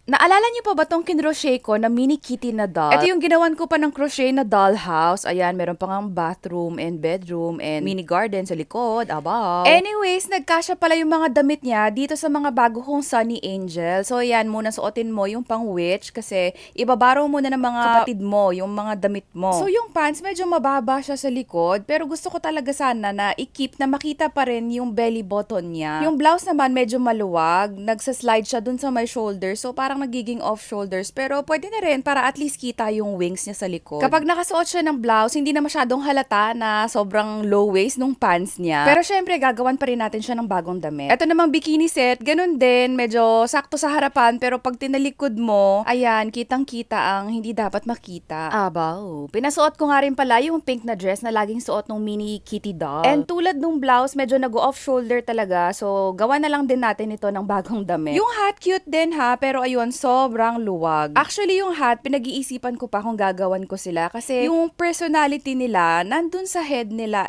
Naalala niyo pa ba tong kinrochet ko na mini kitty na doll? Ito yung ginawan ko pa ng crochet na dollhouse. Ayan, meron pa ngang bathroom and bedroom and mini garden sa likod. Abaw. Anyways, nagkasya pala yung mga damit niya dito sa mga bago kong Sunny Angel. So ayan, muna suotin mo yung pang witch kasi ibabaro muna ng mga kapatid mo yung mga damit mo. So yung pants, medyo mababa siya sa likod pero gusto ko talaga sana na i-keep na makita pa rin yung belly button niya. Yung blouse naman medyo maluwag. Nagsa-slide siya dun sa my shoulder. So parang nagiging off shoulders pero pwede na rin para at least kita yung wings niya sa likod. Kapag nakasuot siya ng blouse, hindi na masyadong halata na sobrang low waist nung pants niya. Pero syempre, gagawan pa rin natin siya ng bagong damit. Ito namang bikini set, ganun din, medyo sakto sa harapan pero pag tinalikod mo, ayan, kitang-kita ang hindi dapat makita. Abaw. Pinasuot ko nga rin pala yung pink na dress na laging suot ng mini kitty doll. And tulad nung blouse, medyo nag-off shoulder talaga. So, gawa na lang din natin ito ng bagong damit. Yung hat, cute din ha, pero ayun, sobrang luwag. Actually, yung hat, pinag-iisipan ko pa kung gagawan ko sila kasi yung personality nila, nandun sa head nila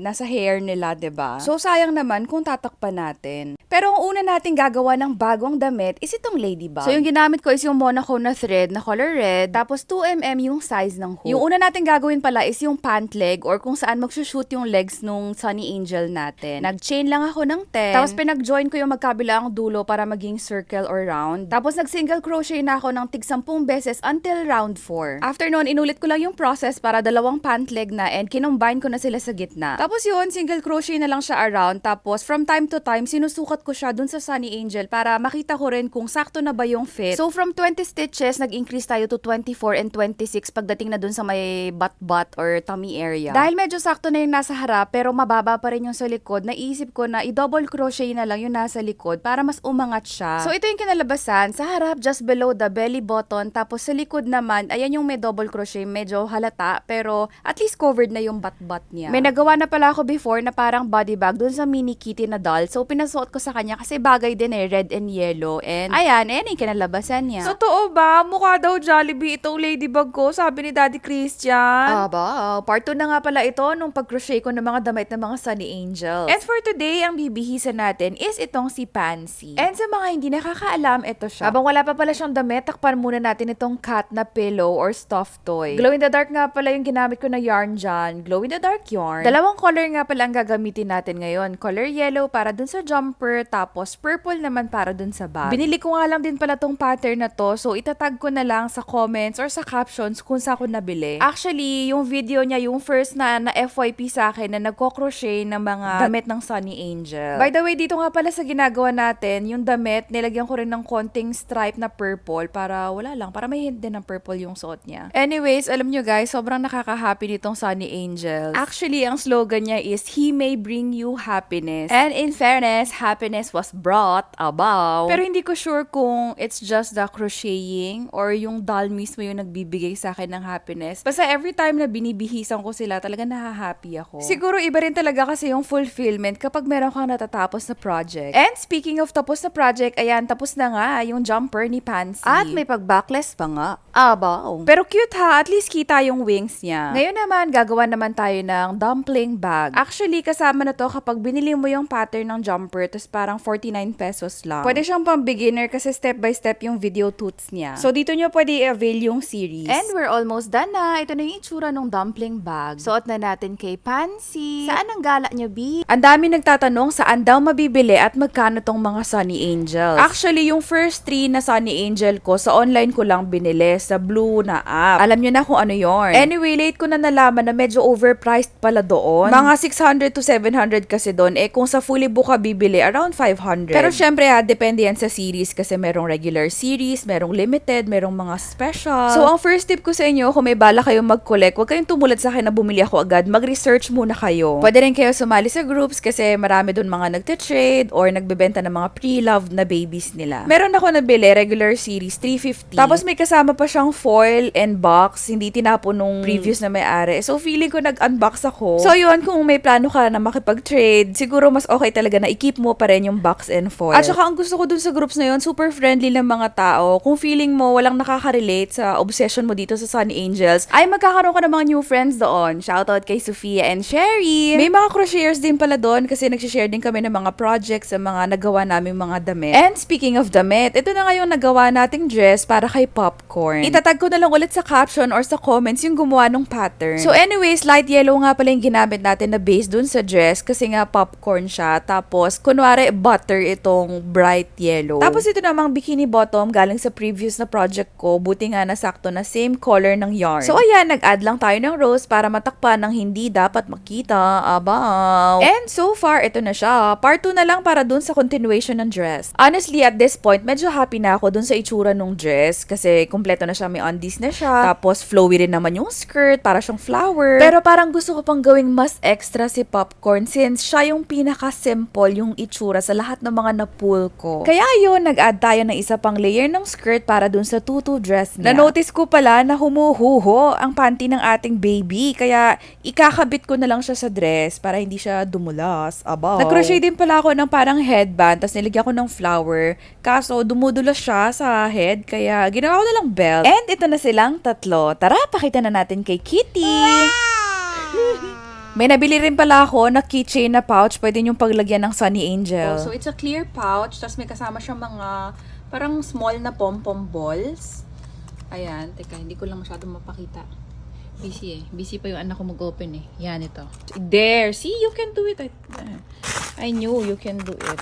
nasa hair nila, 'di ba? So, sayang naman kung tatakpan natin. Pero ang una nating gagawa ng bagong damit is itong ladybug. So, yung ginamit ko is yung Monaco na thread na color red, tapos 2mm yung size ng hook. Yung una nating gagawin pala is yung pant leg or kung saan magsushoot yung legs nung Sunny Angel natin. Nag-chain lang ako ng 10, tapos pinag-join ko yung magkabilang dulo para maging circle or round. Tapos nag-single crochet na ako ng tig 10 beses until round 4. After nun, inulit ko lang yung process para dalawang pant leg na and kinombine ko na sila sa gitna. Tapos yun, single crochet na lang siya around. Tapos from time to time, sinusukat ko siya dun sa Sunny Angel para makita ko rin kung sakto na ba yung fit. So from 20 stitches, nag-increase tayo to 24 and 26 pagdating na dun sa may butt or tummy area. Dahil medyo sakto na yung nasa harap pero mababa pa rin yung sa likod, naisip ko na i-double crochet na lang yung nasa likod para mas umangat siya. So ito yung kinalabasan. Sa harap, just below the belly button. Tapos sa likod naman, ayan yung may double crochet. Medyo halata pero at least covered na yung butt niya. May nagawa na pala ako before na parang body bag dun sa mini kitty na doll. So pinasuot ko sa kanya kasi bagay din red and yellow. And ayan yung kinalabasan niya. Totoo ba? Mukha daw Jollibee itong ladybug ko, sabi ni Daddy Christian. Aba, part 2 na nga pala ito nung pag-crochet ko ng mga damit ng mga Sunny Angels. And for today, ang bibihisan natin is itong si Pansy. And sa mga hindi nakakaalam, ito siya. Habang wala pa pala siyang damit, takpan muna natin itong cat na pillow or stuffed toy. Glow in the dark nga pala yung ginamit ko na yarn dyan. Glow in the dark yarn. Dalawang color nga pala ang gagamitin natin ngayon. Color yellow para dun sa jumper, tapos purple naman para dun sa bag. Binili ko nga lang din pala tong pattern na to, so itatag ko na lang sa comments or sa captions kung saan ko nabili. Actually, yung video niya, yung first na FYP sa akin na nagko-crochet ng mga damit ng Sunny Angel. By the way, dito nga pala sa ginagawa natin, yung damit, nilagyan ko rin ng konting stripe na purple para wala lang, para may hint din ng purple yung suot niya. Anyways, alam nyo guys, sobrang nakaka-happy nitong Sunny Angels. Actually, ang slogan niya is, He may bring you happiness. And in fairness, happiness was brought about. Pero hindi ko sure kung it's just the crocheting or yung doll mismo yung nagbibigay sa akin ng happiness. Basta every time na binibihisan ko sila, talaga nahahappy ako. Siguro iba rin talaga kasi yung fulfillment kapag meron kang natatapos na project. And speaking of tapos na project, ayan, tapos na nga yung jumper ni Pansy. At may pag-backless pa nga. Abaw. Pero cute ha, at least kita yung wings niya. Ngayon naman, gagawa naman tayo ng dumpling bag. Actually, kasama na to kapag binili mo yung pattern ng jumper, tapos parang 49 pesos lang. Pwede siyang pang beginner kasi step by step yung video toots niya. So dito nyo pwede i-avail yung series. And we're almost done na. Ito na yung itsura ng dumpling bag. Suot na natin kay Pansy. Saan ang gala niyo, B? Ang dami nagtatanong saan daw mabibili at magkano tong mga Sunny Angels. Actually, yung first 3 na Sunny Angel ko, sa online ko lang binili, sa Blue na app. Alam nyo na kung ano yon. Anyway, late ko na nalaman na medyo overpriced pala doon. Mga 600 to 700 kasi doon. Kung sa fully book ka bibili, around 500. Pero syempre depende yan sa series kasi merong regular series, merong limited, merong mga special. So, ang first tip ko sa inyo, kung may bala kayong mag-collect, huwag kayong tumulad sa akin na bumili ako agad. Mag-research muna kayo. Pwede rin kayo sumali sa groups kasi marami doon mga nagte-trade or nagbebenta ng mga pre-loved na babies nila. Meron ako nabili, regular series, 350. Tapos may kasama pa siyang foil and box, hindi tinapon nung previous na may-ari. So, feeling ko nag-unbox ako. So, yun, kung may plano ka na makipag-trade, siguro mas okay talaga na i-keep mo pa rin yung box and foil. At saka, ang gusto ko dun sa groups na yun, super friendly ng mga tao. Kung feeling mo walang nakaka-relate sa obsession mo dito sa Sunny Angels, ay magkakaroon ka ng mga new friends doon. Shoutout kay Sophia and Sherry. May mga crocheters din pala doon kasi nagsishare din kami ng mga projects sa mga nagawa naming mga damit. And speaking of damit, ito na nga yung nagawa nating dress para kay Popcorn. Itatag ko na lang ulit sa caption or sa comments yung gumawa ng pattern. So anyways, light yellow nga pala yung ginamit natin na base dun sa dress kasi nga popcorn siya. Tapos, kunwari butter itong bright yellow. Tapos ito namang bikini bottom galing sa previous na project ko. Buti nga nasakto na same color ng yarn. So ayan, nag-add lang tayo ng rose para matakpan ng hindi dapat makita. Abaw! And so far, ito na siya. Part 2 na lang para dun sa continuation ng dress. Honestly, at this point, medyo happy na ako dun sa itsura ng dress kasi kompleto na siya, may undies na siya. Tapos flowy rin naman yung skirt, para siyang flower. Pero parang gusto ko pang gawing mas extra si Popcorn since siya yung pinaka-simple yung itsura sa lahat ng mga na-pull ko. Kaya yun, nag-add tayo ng isa pang layer ng skirt para dun sa tutu dress niya. Na-notice ko pala na humuhuho ang panty ng ating baby. Kaya ikakabit ko na lang siya sa dress para hindi siya dumulas. Abaw. Nag-crochet din pala ako ng parang headband tapos nilagyan ko ng flower. Kaso dumudulas siya sa head kaya ginawa ko na lang belt. And ito na silang tatlo. Tara, pakita na natin kay Kitty. May nabili rin pala ako na keychain na pouch. Pwede niyong paglagyan ng Sunny Angel. So, it's a clear pouch. Tapos may kasama siyang mga parang small na pom-pom balls. Ayan. Teka, hindi ko lang masyadong mapakita. Busy eh. Busy pa yung anak ko mag-open eh. Yan ito. There. See, you can do it. I knew you can do it.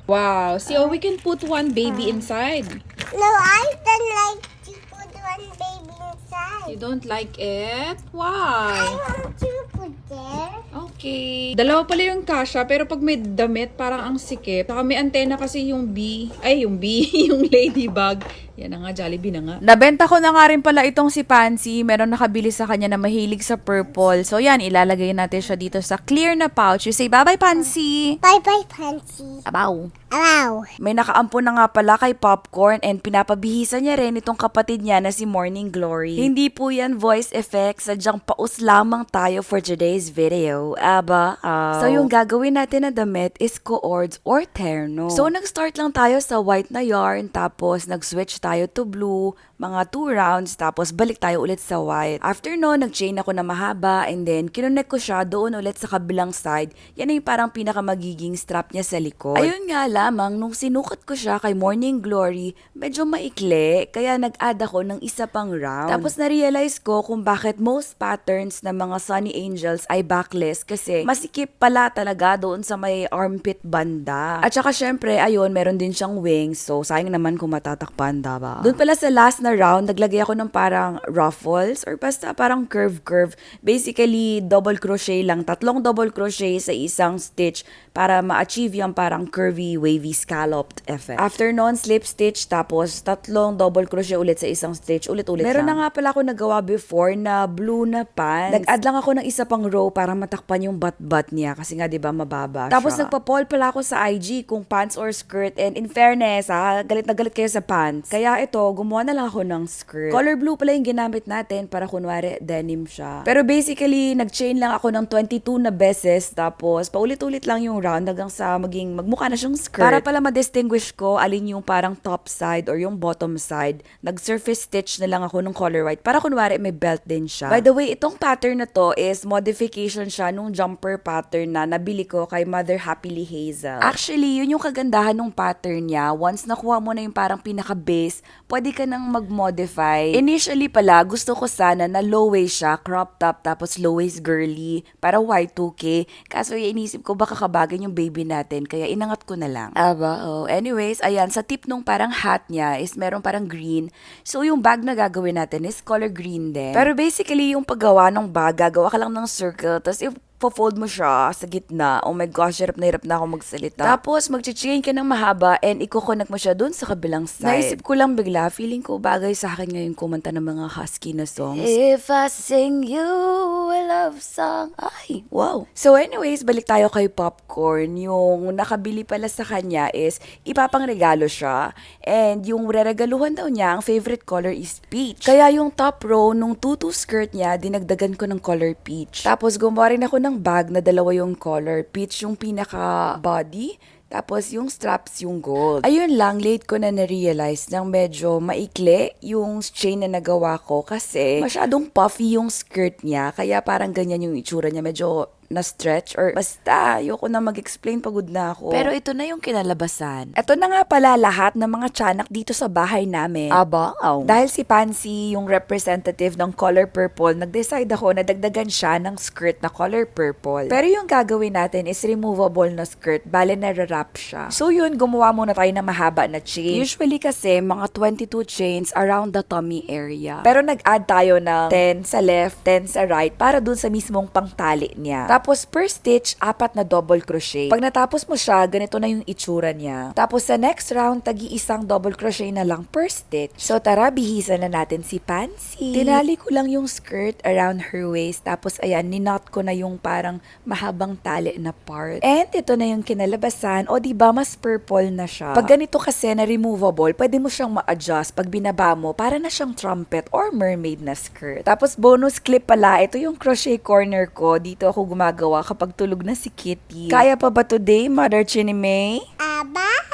Wow. See, oh, we can put one baby inside. No, I don't like to put one baby inside. You don't like it? Why? I want to put there. Okay. Dalawa pala yung kasha, pero pag may damit, parang ang sikip. Saka may antena kasi yung bee. Ay, yung bee. Yung ladybug. Yan na nga, Jollibee na nga. Nabenta ko na nga rin pala itong si Pansy. Meron nakabili sa kanya na mahilig sa purple. So yan, ilalagay natin siya dito sa clear na pouch. You say, bye-bye, Pansy! Bye-bye, Pansy. Abaw! Wow. May nakaampon na nga pala kay Popcorn and pinapabihisan niya rin itong kapatid niya na si Morning Glory. Hindi po yan voice effects, sadyang paus lamang tayo for today's video. Aba, So yung gagawin natin na damit is cords or terno. So nag-start lang tayo sa white na yarn, tapos nag-switch tayo to blue, mga 2 rounds, tapos balik tayo ulit sa white. After no, nag-chain ako na mahaba and then kinonect ko siya doon ulit sa kabilang side. Yan ay parang pinaka magiging strap niya sa likod. Ayun nga lamang, nung sinukat ko siya kay Morning Glory, medyo maikli, kaya nag-add ako ng isa pang round. Tapos na-realize ko kung bakit most patterns ng mga Sunny Angels ay backless kasi masikip pala talaga doon sa may armpit banda. At saka syempre, ayun, meron din siyang wings, so sayang naman kung matatakpan, diba? Doon pala sa last na round, naglagay ako ng parang ruffles or basta parang curve. Basically, double crochet lang, 3 double crochet sa isang stitch para ma-achieve yung parang curvy, wavy, scalloped effect. After nun, slip stitch, tapos 3 double crochet ulit sa isang stitch, ulit-ulit Meron lang. Na nga pala ako nagawa before na blue na pants. Nag-add lang ako ng isa pang row para matakpan yung butt niya kasi nga 'di ba mababa siya. Tapos nagpa-poll pala ako sa IG kung pants or skirt, and in fairness, galit na galit kayo sa pants. Kaya ito, gumawa na lang ako ng skirt. Color blue pala yung ginamit natin para kunwari denim siya. Pero basically, nag-chain lang ako ng 22 na beses, tapos paulit-ulit lang yung round hanggang sa magmukha na siyang skirt. Para pala ma-distinguish ko alin yung parang top side or yung bottom side, nag-surface stitch na lang ako ng color white para kunwari may belt din siya. By the way, itong pattern na to is modification siya nung jumper pattern na nabili ko kay Mother Happily Hazel. Actually, yun yung kagandahan ng pattern niya. Once nakuha mo na yung parang pinaka-base, pwede ka nang mag-modify. Initially pala, gusto ko sana na low waist siya, crop top, tapos low waist girly, para Y2K. Kaso inisip ko baka kabagay yung baby natin, kaya inangat ko na lang. Anyways, ayan, sa tip nung parang hat niya is meron parang green. So, yung bag na gagawin natin is color green din. Pero basically, yung paggawa ng bag, gagawa ka lang ng circle, tapos fold mo siya sa gitna. Oh my gosh, hirap na ako magsalita. Tapos, mag-chain ka ng mahaba and i-connect mo siya dun sa kabilang side. Naisip ko lang bigla, feeling ko bagay sa akin ngayon kumanta ng mga husky na songs. If I sing you a love song. Ay, wow. So anyways, balik tayo kay Popcorn. Yung nakabili pala sa kanya is ipapangregalo siya. And yung reregaluhan daw niya, ang favorite color is peach. Kaya yung top row nung tutu skirt niya, dinagdagan ko ng color peach. Tapos gumawa rin ako ng bag na dalawa yung color. Peach yung pinaka body, tapos yung straps yung gold. Ayun lang, late ko na na-realize nang medyo maikli yung chain na nagawa ko kasi masyadong puffy yung skirt niya, kaya parang ganyan yung itsura niya. Medyo na stretch or basta ayoko na mag-explain, pagod na ako. Pero ito na yung kinalabasan. Ito na nga pala lahat ng mga tiyanak dito sa bahay namin. Abaw. Dahil si Pansy, yung representative ng color purple, nag-decide ako na dagdagan siya ng skirt na color purple. Pero yung gagawin natin is removable na skirt, bale na-wrap siya. So yun, gumawa muna tayo ng mahaba na chain. Usually kasi, mga 22 chains around the tummy area. Pero nag-add tayo ng 10 sa left, 10 sa right, para dun sa mismong pangtali niya. Tapos per stitch, 4 na double crochet. Pag natapos mo siya, ganito na yung itsura niya. Tapos sa next round, tagi-isang double crochet na lang per stitch. So tara, bihisan na natin si Pansy. Tinali ko lang yung skirt around her waist. Tapos ayan, ninot ko na yung parang mahabang tali na part. And ito na yung kinalabasan. O diba, mas purple na siya. Pag ganito kasi na removable, pwede mo siyang ma-adjust pag binaba mo para na siyang trumpet or mermaid na skirt. Tapos bonus clip pala, ito yung crochet corner ko. Dito ako gumagawa kapag tulog na si Kitty. Kaya pa ba today, Mother Chinny May? Aba?